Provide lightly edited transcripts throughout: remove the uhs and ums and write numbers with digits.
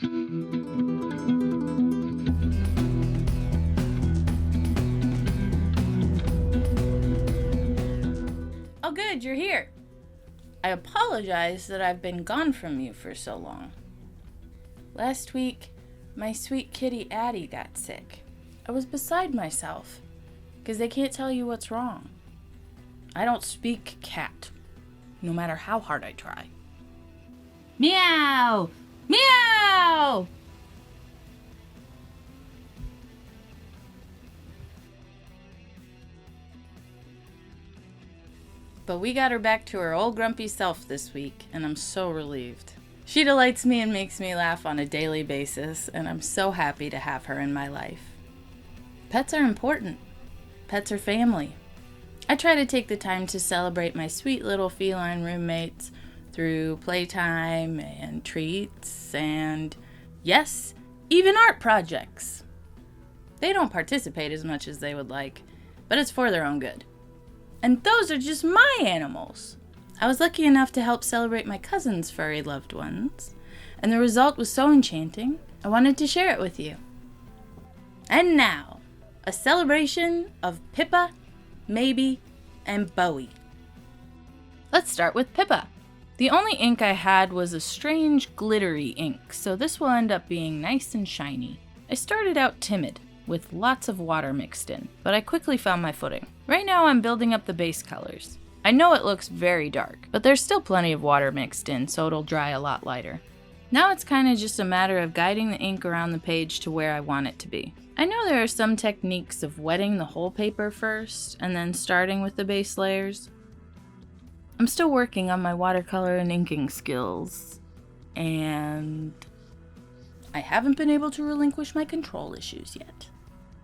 Oh good, you're here. I apologize that I've been gone from you for so long. Last week, my sweet kitty Addie got sick. I was beside myself, because they can't tell you what's wrong. I don't speak cat, no matter how hard I try. Meow! Meow! But we got her back to her old grumpy self this week, and I'm so relieved. She delights me and makes me laugh on a daily basis, and I'm so happy to have her in my life. Pets are important. Pets are family. I try to take the time to celebrate my sweet little feline roommates through playtime and treats and, yes, even art projects. They don't participate as much as they would like, but it's for their own good. And those are just my animals. I was lucky enough to help celebrate my cousin's furry loved ones, and the result was so enchanting, I wanted to share it with you. And now, a celebration of Pippa, Maybe, and Bowie. Let's start with Pippa. The only ink I had was a strange glittery ink, so this will end up being nice and shiny. I started out timid, with lots of water mixed in, but I quickly found my footing. Right now I'm building up the base colors. I know it looks very dark, but there's still plenty of water mixed in, so it'll dry a lot lighter. Now it's kind of just a matter of guiding the ink around the page to where I want it to be. I know there are some techniques of wetting the whole paper first, and then starting with the base layers. I'm still working on my watercolor and inking skills, and I haven't been able to relinquish my control issues yet.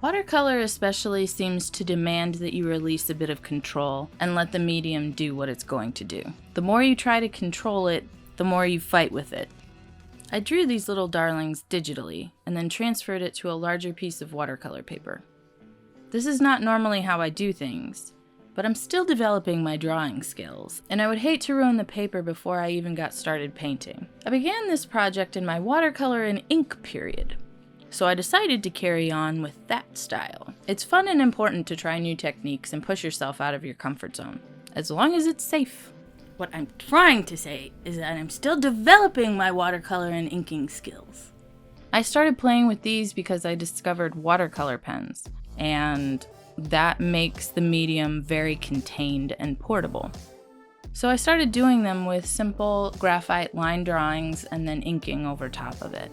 Watercolor especially seems to demand that you release a bit of control and let the medium do what it's going to do. The more you try to control it, the more you fight with it. I drew these little darlings digitally and then transferred it to a larger piece of watercolor paper. This is not normally how I do things, but I'm still developing my drawing skills, and I would hate to ruin the paper before I even got started painting. I began this project in my watercolor and ink period, so I decided to carry on with that style. It's fun and important to try new techniques and push yourself out of your comfort zone, as long as it's safe. What I'm trying to say is that I'm still developing my watercolor and inking skills. I started playing with these because I discovered watercolor pens, and that makes the medium very contained and portable. So I started doing them with simple graphite line drawings and then inking over top of it.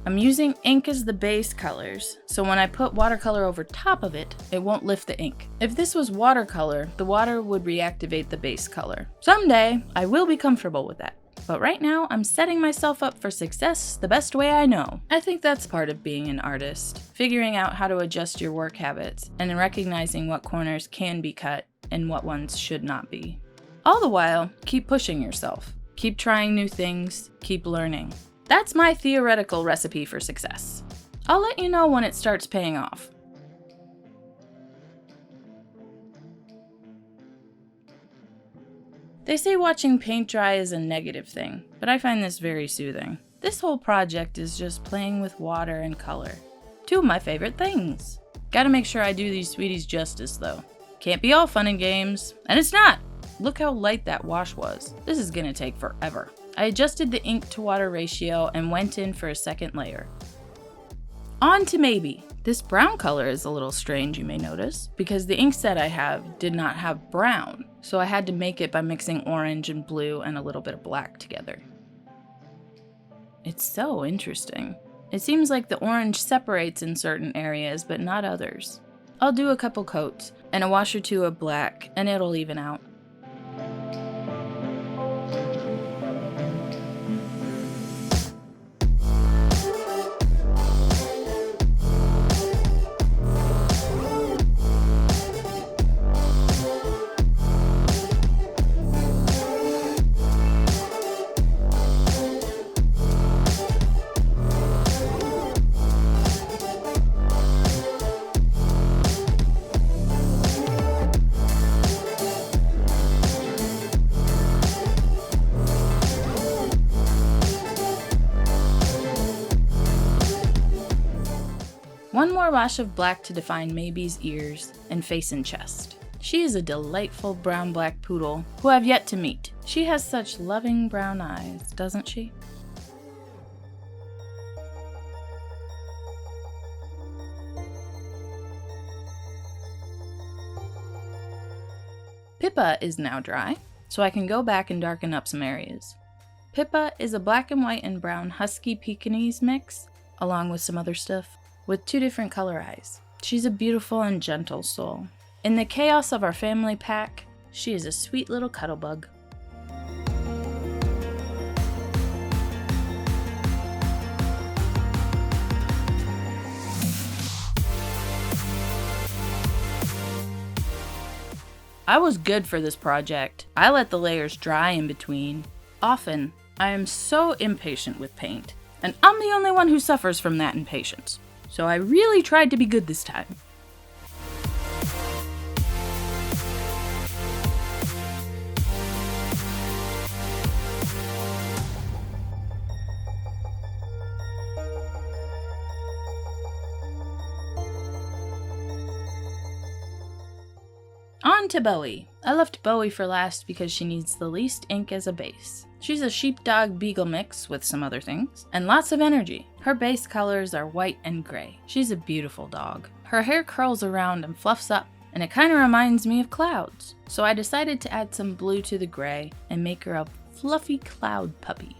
I'm using ink as the base colors, so when I put watercolor over top of it, it won't lift the ink. If this was watercolor, the water would reactivate the base color. Someday, I will be comfortable with that. But right now, I'm setting myself up for success the best way I know. I think that's part of being an artist, figuring out how to adjust your work habits and recognizing what corners can be cut and what ones should not be. All the while, keep pushing yourself. Keep trying new things, keep learning. That's my theoretical recipe for success. I'll let you know when it starts paying off. They say watching paint dry is a negative thing, but I find this very soothing. This whole project is just playing with water and color. Two of my favorite things. Gotta make sure I do these sweeties justice though. Can't be all fun and games, and it's not! Look how light that wash was. This is gonna take forever. I adjusted the ink to water ratio and went in for a second layer. On to Maybe. This brown color is a little strange, you may notice, because the ink set I have did not have brown, so I had to make it by mixing orange and blue and a little bit of black together. It's so interesting. It seems like the orange separates in certain areas, but not others. I'll do a couple coats and a wash or two of black, and it'll even out. One more wash of black to define Maybe's ears and face and chest. She is a delightful brown-black poodle who I've yet to meet. She has such loving brown eyes, doesn't she? Pippa is now dry, so I can go back and darken up some areas. Pippa is a black and white and brown husky Pekingese mix, along with some other stuff, with 2 different color eyes. She's a beautiful and gentle soul. In the chaos of our family pack, she is a sweet little cuddle bug. I was good for this project. I let the layers dry in between. Often, I am so impatient with paint, and I'm the only one who suffers from that impatience. So I really tried to be good this time. On to Bowie. I left Bowie for last because she needs the least ink as a base. She's a sheepdog beagle mix with some other things, and lots of energy. Her base colors are white and gray. She's a beautiful dog. Her hair curls around and fluffs up, and it kind of reminds me of clouds. So I decided to add some blue to the gray and make her a fluffy cloud puppy.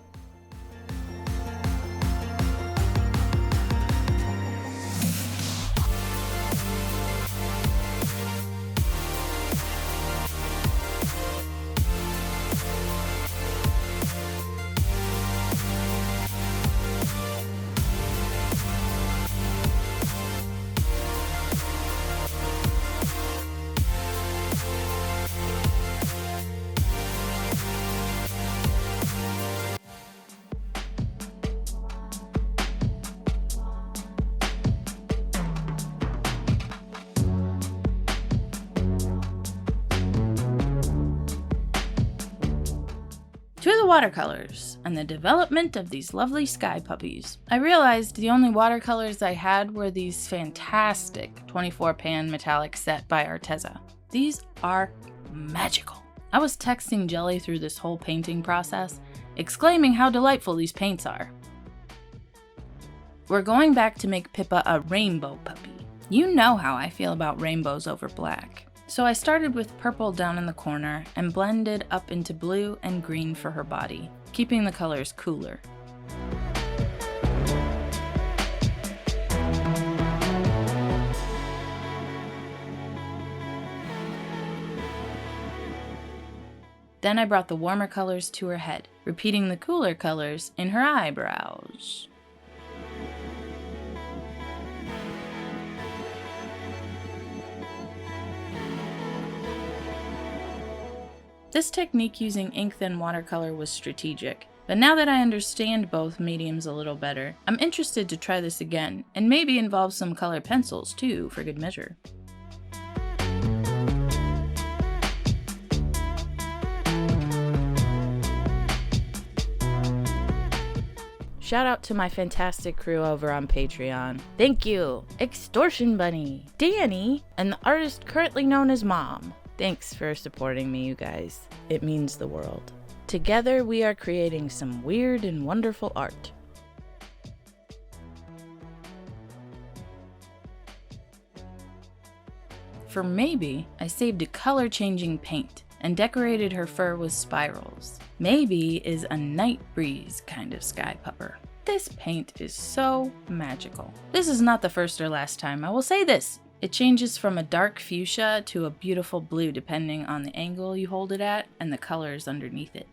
To the watercolors, and the development of these lovely sky puppies. I realized the only watercolors I had were these fantastic 24-pan metallic set by Arteza. These are magical. I was texting Jelly through this whole painting process, exclaiming how delightful these paints are. We're going back to make Pippa a rainbow puppy. You know how I feel about rainbows over black. So I started with purple down in the corner and blended up into blue and green for her body, keeping the colors cooler. Then I brought the warmer colors to her head, repeating the cooler colors in her eyebrows. This technique using ink thin watercolor was strategic, but now that I understand both mediums a little better, I'm interested to try this again, and maybe involve some colored pencils too, for good measure. Shout out to my fantastic crew over on Patreon. Thank you, Extortion Bunny, Danny, and the artist currently known as Mom. Thanks for supporting me, you guys. It means the world. Together, we are creating some weird and wonderful art. For Maybe, I saved a color-changing paint and decorated her fur with spirals. Maybe is a night breeze kind of sky pupper. This paint is so magical. This is not the first or last time I will say this. It changes from a dark fuchsia to a beautiful blue depending on the angle you hold it at and the colors underneath it.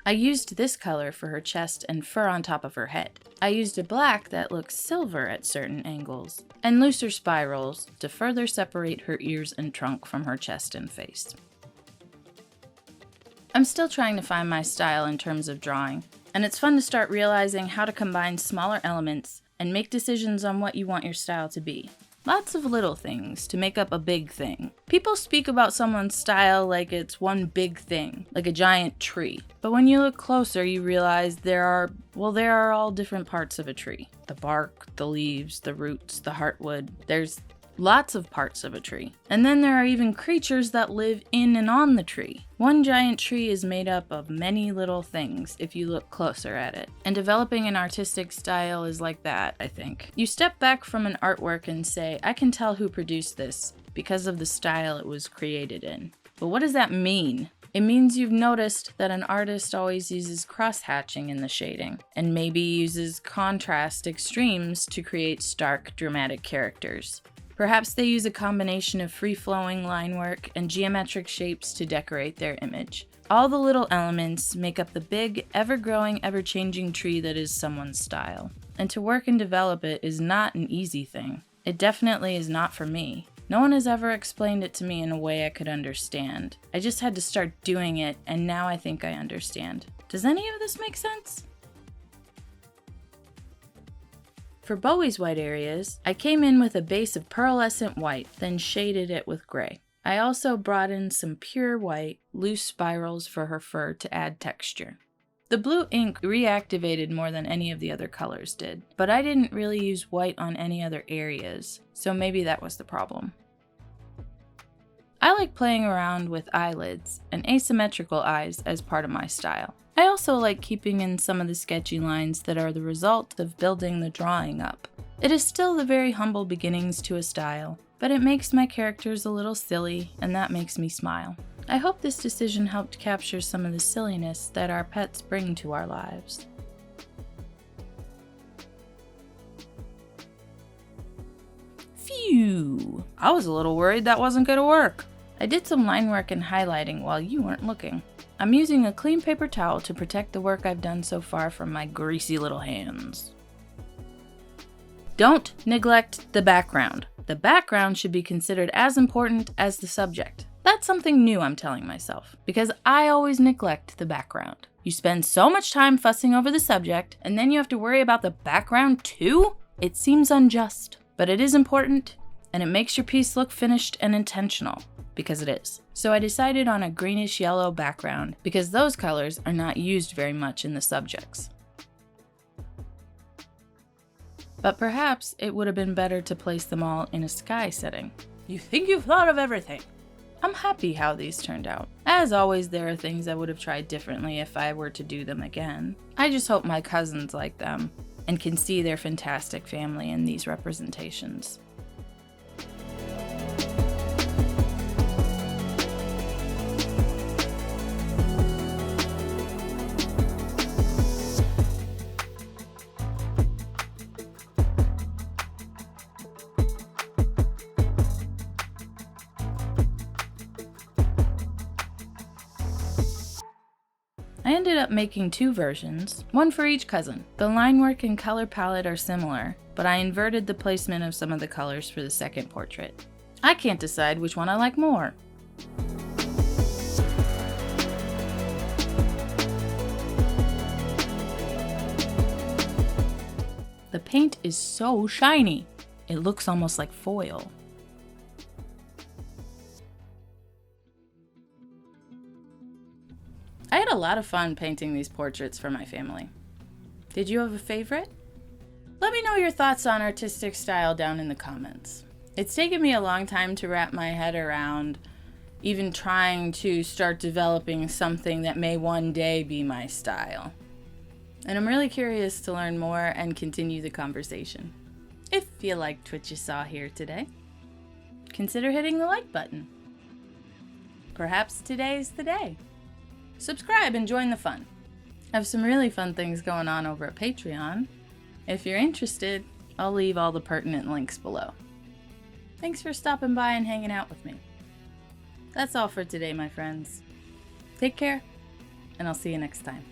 I used this color for her chest and fur on top of her head. I used a black that looks silver at certain angles, and looser spirals to further separate her ears and trunk from her chest and face. I'm still trying to find my style in terms of drawing, and it's fun to start realizing how to combine smaller elements and make decisions on what you want your style to be. Lots of little things to make up a big thing. People speak about someone's style like it's one big thing, like a giant tree. But when you look closer, you realize there are all different parts of a tree. The bark, the leaves, the roots, the heartwood. There's lots of parts of a tree. And then there are even creatures that live in and on the tree. One giant tree is made up of many little things if you look closer at it. And developing an artistic style is like that, I think. You step back from an artwork and say, I can tell who produced this because of the style it was created in. But what does that mean? It means you've noticed that an artist always uses cross-hatching in the shading, and maybe uses contrast extremes to create stark, dramatic characters. Perhaps they use a combination of free-flowing line work and geometric shapes to decorate their image. All the little elements make up the big, ever-growing, ever-changing tree that is someone's style. And to work and develop it is not an easy thing. It definitely is not for me. No one has ever explained it to me in a way I could understand. I just had to start doing it, and now I think I understand. Does any of this make sense? For Bowie's white areas, I came in with a base of pearlescent white, then shaded it with gray. I also brought in some pure white, loose spirals for her fur to add texture. The blue ink reactivated more than any of the other colors did, but I didn't really use white on any other areas, so maybe that was the problem. I like playing around with eyelids and asymmetrical eyes as part of my style. I also like keeping in some of the sketchy lines that are the result of building the drawing up. It is still the very humble beginnings to a style, but it makes my characters a little silly, and that makes me smile. I hope this decision helped capture some of the silliness that our pets bring to our lives. Phew! I was a little worried that wasn't going to work. I did some line work and highlighting while you weren't looking. I'm using a clean paper towel to protect the work I've done so far from my greasy little hands. Don't neglect the background. The background should be considered as important as the subject. That's something new I'm telling myself, because I always neglect the background. You spend so much time fussing over the subject, and then you have to worry about the background too? It seems unjust, but it is important, and it makes your piece look finished and intentional, because it is. So I decided on a greenish yellow background, because those colors are not used very much in the subjects. But perhaps it would have been better to place them all in a sky setting. You think you've thought of everything. I'm happy how these turned out. As always, there are things I would have tried differently if I were to do them again. I just hope my cousins like them and can see their fantastic family in these representations. I ended up making two versions, one for each cousin. The line work and color palette are similar, but I inverted the placement of some of the colors for the second portrait. I can't decide which one I like more. The paint is so shiny, it looks almost like foil. I had a lot of fun painting these portraits for my family. Did you have a favorite? Let me know your thoughts on artistic style down in the comments. It's taken me a long time to wrap my head around even trying to start developing something that may one day be my style. And I'm really curious to learn more and continue the conversation. If you liked what you saw here today, consider hitting the like button. Perhaps today's the day. Subscribe and join the fun. I have some really fun things going on over at Patreon. If you're interested, I'll leave all the pertinent links below. Thanks for stopping by and hanging out with me. That's all for today, my friends. Take care, and I'll see you next time.